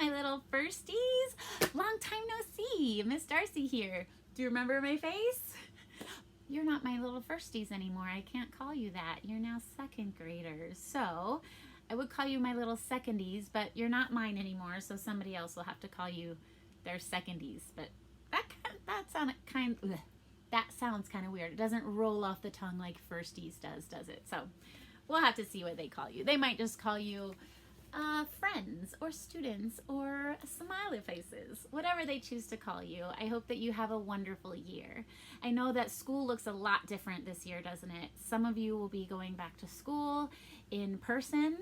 my little firsties. Long time no see. Miss Darcy here. Do you remember my face? You're not my little firsties anymore. I can't call you that. You're now second graders. So I would call you my little secondies, but you're not mine anymore, so somebody else will have to call you their secondies. But that sounds kind of weird. It doesn't roll off the tongue like firsties does it? So we'll have to see what they call you. They might just call you friends or students or smiley faces, whatever they choose to call you. I hope that you have a wonderful year. I know that school looks a lot different this year, doesn't it? Some of you will be going back to school in person,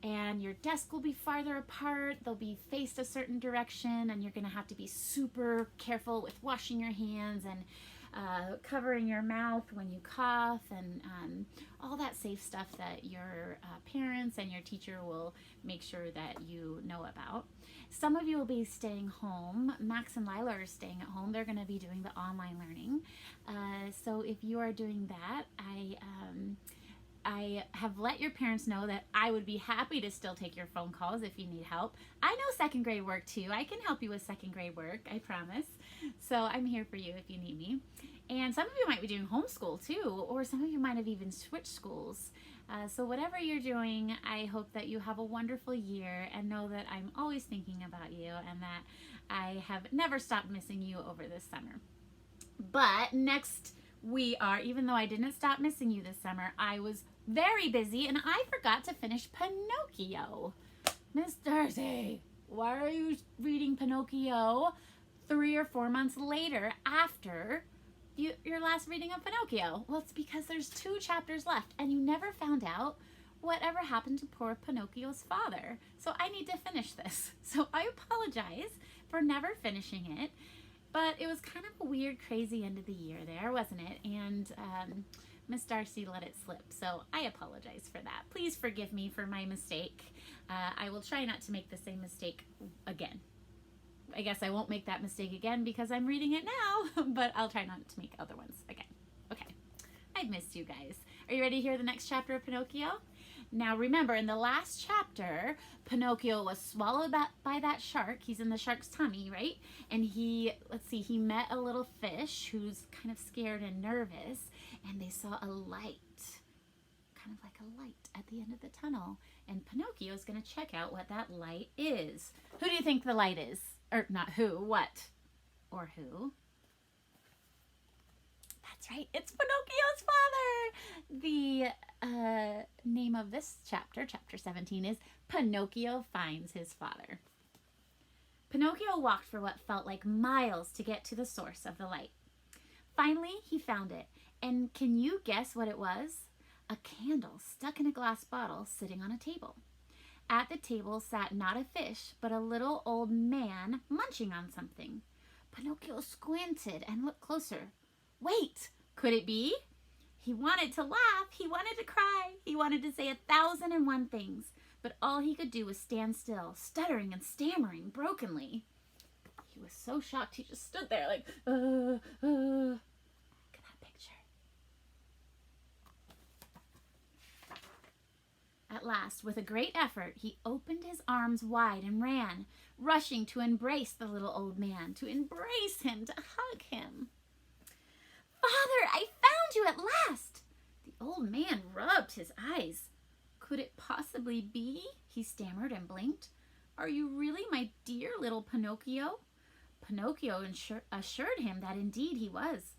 and your desk will be farther apart. They'll be faced a certain direction, and you're going to have to be super careful with washing your hands and covering your mouth when you cough, and all that safe stuff that your parents and your teacher will make sure that you know about. Some of you will be staying home. Max and Lila are staying at home. They're going to be doing the online learning. So if you are doing that, I have let your parents know that I would be happy to still take your phone calls if you need help. I know second grade work too. I can help you with second grade work, I promise. So I'm here for you if you need me. And some of you might be doing homeschool too, or some of you might have even switched schools. So whatever you're doing, I hope that you have a wonderful year, and know that I'm always thinking about you, and that I have never stopped missing you over this summer. But next even though I didn't stop missing you this summer, I was very busy and I forgot to finish Pinocchio. Miss Darcy, why are you reading Pinocchio 3 or 4 months later after your last reading of Pinocchio? Well, it's because there's 2 chapters left and you never found out whatever happened to poor Pinocchio's father. So I need to finish this. So I apologize for never finishing it. But it was kind of a weird, crazy end of the year there, wasn't it? And Miss Darcy let it slip, so I apologize for that. Please forgive me for my mistake. I will try not to make the same mistake again. I guess I won't make that mistake again because I'm reading it now, but I'll try not to make other ones again. Okay, I've missed you guys. Are you ready to hear the next chapter of Pinocchio? Now remember, in the last chapter, Pinocchio was swallowed by that shark. He's in the shark's tummy, right? And he met a little fish who's kind of scared and nervous, and they saw a light, kind of like a light at the end of the tunnel. And Pinocchio's going to check out what that light is. Who do you think the light is? Or not who, what? Or who? That's right, it's Pinocchio's father! The name of this chapter, chapter 17, is Pinocchio Finds His Father. Pinocchio walked for what felt like miles to get to the source of the light. Finally, he found it, and can you guess what it was? A candle stuck in a glass bottle sitting on a table. At the table sat not a fish, but a little old man munching on something. Pinocchio squinted and looked closer. Wait, could it be? He wanted to laugh, he wanted to cry, he wanted to say 1,001 things, but all he could do was stand still, stuttering and stammering brokenly. He was so shocked, he just stood there like, Look at that picture. At last, with a great effort, he opened his arms wide and ran, rushing to embrace the little old man, to embrace him, to hug him. Father, I found you at last! The old man rubbed his eyes. Could it possibly be? He stammered and blinked. Are you really my dear little Pinocchio? Pinocchio assured him that indeed he was.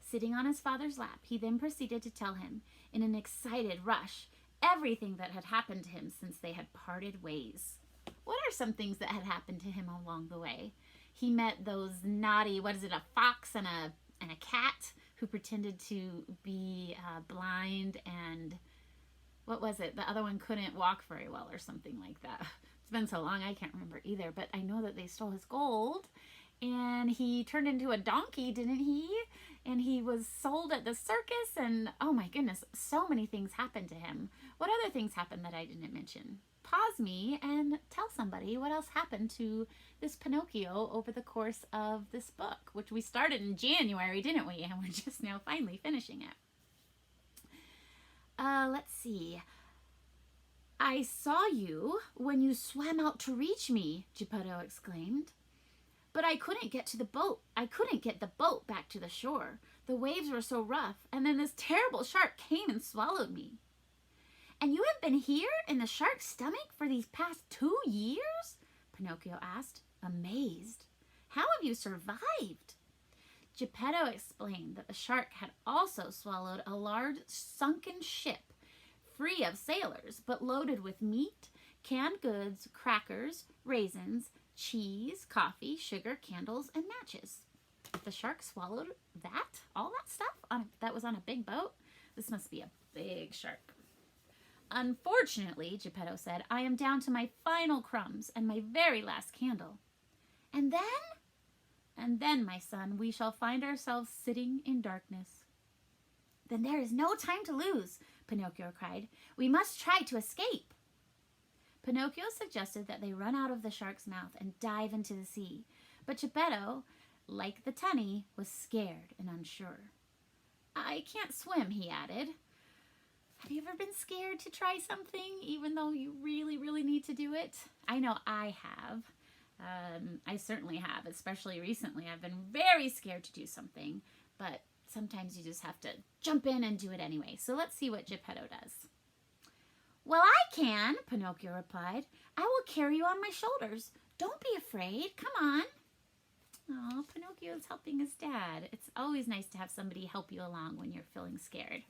Sitting on his father's lap, he then proceeded to tell him, in an excited rush, everything that had happened to him since they had parted ways. What are some things that had happened to him along the way? He met those naughty, a fox and a cat who pretended to be blind, and what was it? The other one couldn't walk very well or something like that. It's been so long I can't remember either, but I know that they stole his gold, and he turned into a donkey, didn't he? And he was sold at the circus, and oh my goodness, so many things happened to him. What other things happened that I didn't mention? Pause me and tell somebody what else happened to this Pinocchio over the course of this book, which we started in January, didn't we? And we're just now finally finishing it. Let's see. I saw you when you swam out to reach me, Geppetto exclaimed. But I couldn't get to the boat. I couldn't get the boat back to the shore. The waves were so rough, and then this terrible shark came and swallowed me. And you have been here in the shark's stomach for these past 2 years? Pinocchio asked, amazed. How have you survived? Geppetto explained that the shark had also swallowed a large sunken ship, free of sailors, but loaded with meat, canned goods, crackers, raisins, cheese, coffee, sugar, candles, and matches. If the shark swallowed all that stuff that was on a big boat, this must be a big shark. Unfortunately, Geppetto said, I am down to my final crumbs and my very last candle. And then? And then, my son, we shall find ourselves sitting in darkness. Then there is no time to lose, Pinocchio cried. We must try to escape. Pinocchio suggested that they run out of the shark's mouth and dive into the sea. But Geppetto, like the tunny, was scared and unsure. I can't swim, he added. Have you ever been scared to try something, even though you really, really need to do it? I know I have. I certainly have, especially recently. I've been very scared to do something, but sometimes you just have to jump in and do it anyway. So let's see what Geppetto does. Well, I can, Pinocchio replied. I will carry you on my shoulders. Don't be afraid. Come on. Oh, Pinocchio's helping his dad. It's always nice to have somebody help you along when you're feeling scared.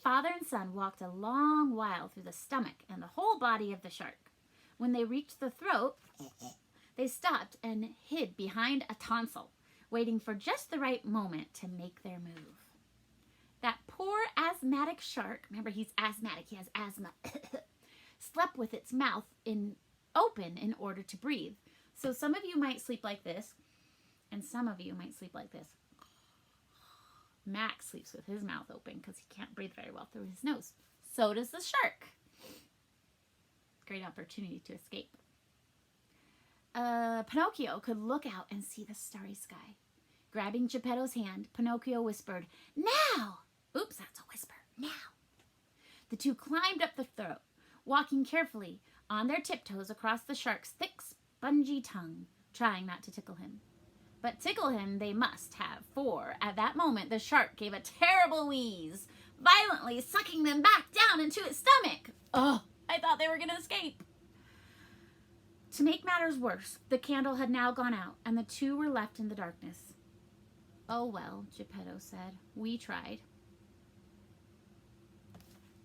Father and son walked a long while through the stomach and the whole body of the shark. When they reached the throat, they stopped and hid behind a tonsil, waiting for just the right moment to make their move. That poor asthmatic shark, remember he's asthmatic, he has asthma, slept with its mouth open in order to breathe. So some of you might sleep like this, and some of you might sleep like this. Max sleeps with his mouth open because he can't breathe very well through his nose. So does the shark. Great opportunity to escape. Pinocchio could look out and see the starry sky. Grabbing Geppetto's hand, Pinocchio whispered, now! Oops, that's a whisper. Now! The two climbed up the throat, walking carefully on their tiptoes across the shark's thick, spongy tongue, trying not to tickle him. But tickle him they must have, for at that moment the shark gave a terrible wheeze, violently sucking them back down into its stomach. Oh, I thought they were going to escape. To make matters worse, the candle had now gone out, and the two were left in the darkness. Oh well, Geppetto said. We tried.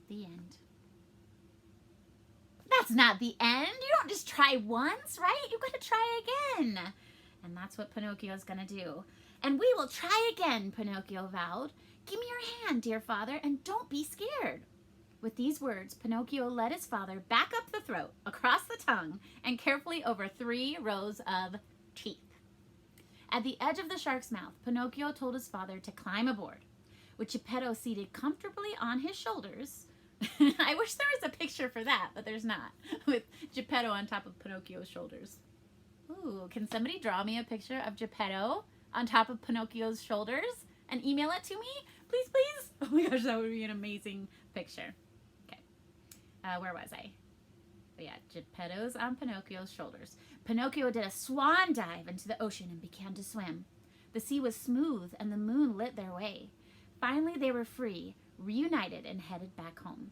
The end. That's not the end. You don't just try once, right? You've got to try again. And that's what Pinocchio's going to do. And we will try again, Pinocchio vowed. Give me your hand, dear father, and don't be scared. With these words, Pinocchio led his father back up the throat, across the tongue, and carefully over 3 rows of teeth. At the edge of the shark's mouth, Pinocchio told his father to climb aboard, with Geppetto seated comfortably on his shoulders. I wish there was a picture for that, but there's not, with Geppetto on top of Pinocchio's shoulders. Ooh, can somebody draw me a picture of Geppetto on top of Pinocchio's shoulders and email it to me? Please, please. Oh my gosh, that would be an amazing picture. Okay, where was I? Oh yeah, Geppetto's on Pinocchio's shoulders. Pinocchio did a swan dive into the ocean and began to swim. The sea was smooth and the moon lit their way. Finally, they were free, reunited, and headed back home.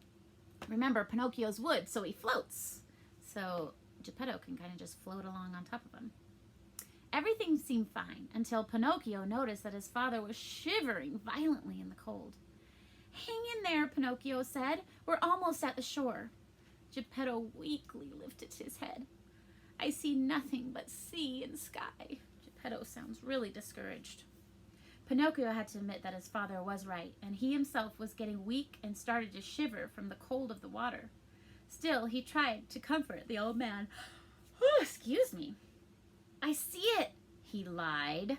Remember, Pinocchio's wood, so he floats. So Geppetto can kind of just float along on top of him. Everything seemed fine until Pinocchio noticed that his father was shivering violently in the cold. Hang in there, Pinocchio said. We're almost at the shore. Geppetto weakly lifted his head. I see nothing but sea and sky. Geppetto sounds really discouraged. Pinocchio had to admit that his father was right, and he himself was getting weak and started to shiver from the cold of the water. Still, he tried to comfort the old man. Oh, excuse me. I see it, he lied.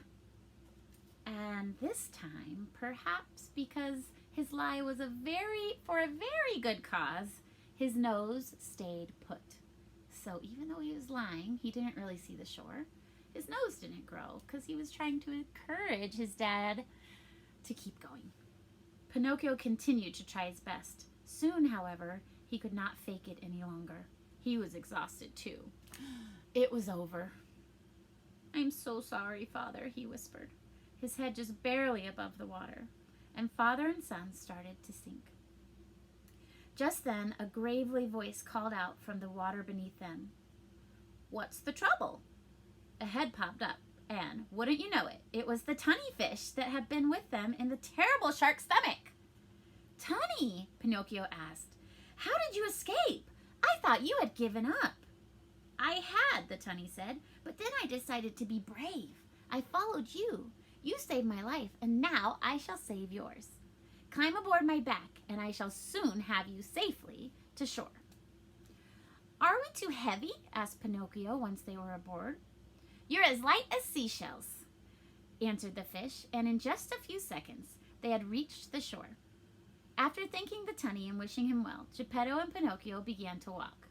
And this time, perhaps because his lie was for a very good cause, his nose stayed put. So even though he was lying, he didn't really see the shore. His nose didn't grow because he was trying to encourage his dad to keep going. Pinocchio continued to try his best. Soon, however, He could not fake it any longer. He was exhausted too. It was over. "I'm so sorry, Father," he whispered, his head just barely above the water, and father and son started to sink. Just then, a gravely voice called out from the water beneath them. "What's the trouble?" A head popped up, and, wouldn't you know it, it was the tunny fish that had been with them in the terrible shark's stomach. "Tunny," Pinocchio asked, "how did you escape? I thought you had given up." "I had," the tunny said, "but then I decided to be brave. I followed you. You saved my life, and now I shall save yours. Climb aboard my back, and I shall soon have you safely to shore." "Are we too heavy?" asked Pinocchio once they were aboard. "You're as light as seashells," answered the fish, and in just a few seconds they had reached the shore. After thanking the tunny and wishing him well, Geppetto and Pinocchio began to walk.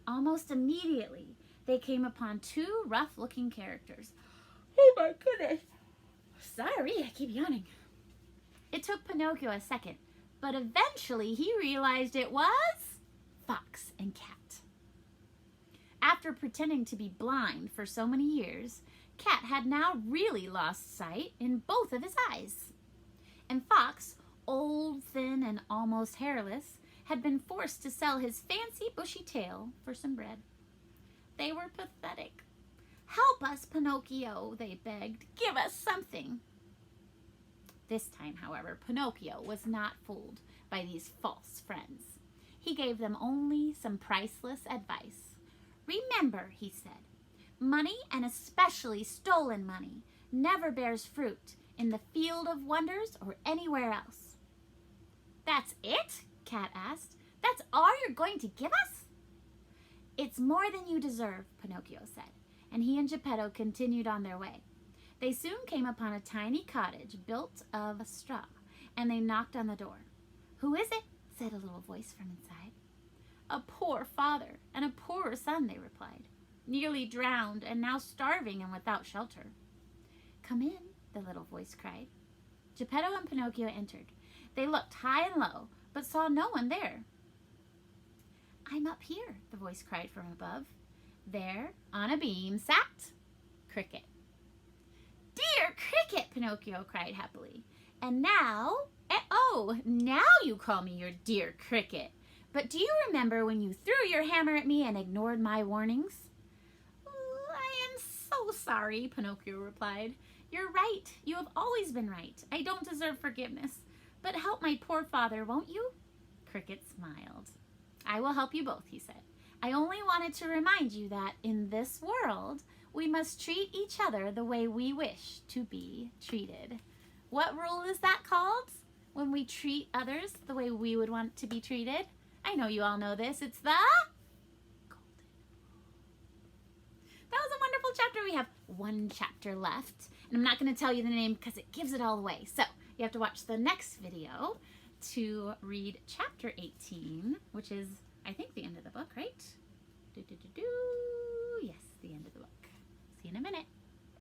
Almost immediately, they came upon two rough-looking characters. "Oh my goodness! Sorry, I keep yawning." It took Pinocchio a second, but eventually he realized it was Fox and Cat. After pretending to be blind for so many years, Cat had now really lost sight in both of his eyes. And Fox, old, thin, and almost hairless, had been forced to sell his fancy bushy tail for some bread. They were pathetic. "Help us, Pinocchio," they begged. "Give us something." This time, however, Pinocchio was not fooled by these false friends. He gave them only some priceless advice. "Remember," he said, "money, and especially stolen money, never bears fruit in the field of wonders or anywhere else." "That's it?" Cat asked. "That's all you're going to give us?" "It's more than you deserve," Pinocchio said, and he and Geppetto continued on their way. They soon came upon a tiny cottage built of straw, and they knocked on the door. "Who is it?" said a little voice from inside. "A poor father and a poorer son," they replied, "nearly drowned and now starving and without shelter." "Come in," the little voice cried. Geppetto and Pinocchio entered. They looked high and low, but saw no one there. "I'm up here," the voice cried from above. There, on a beam, sat Cricket. "Dear Cricket," Pinocchio cried happily. "And now, now you call me your dear Cricket. But do you remember when you threw your hammer at me and ignored my warnings?" "I am so sorry," Pinocchio replied. "You're right. You have always been right. I don't deserve forgiveness. But help my poor father, won't you?" Cricket smiled. "I will help you both," he said. "I only wanted to remind you that in this world, we must treat each other the way we wish to be treated." What rule is that called? When we treat others the way we would want to be treated? I know you all know this. It's the golden rule. That was a wonderful chapter. We have one chapter left, and I'm not going to tell you the name because it gives it all away. So you have to watch the next video to read chapter 18, which is, I think, the end of the book, right? Yes, the end of the book. See you in a minute.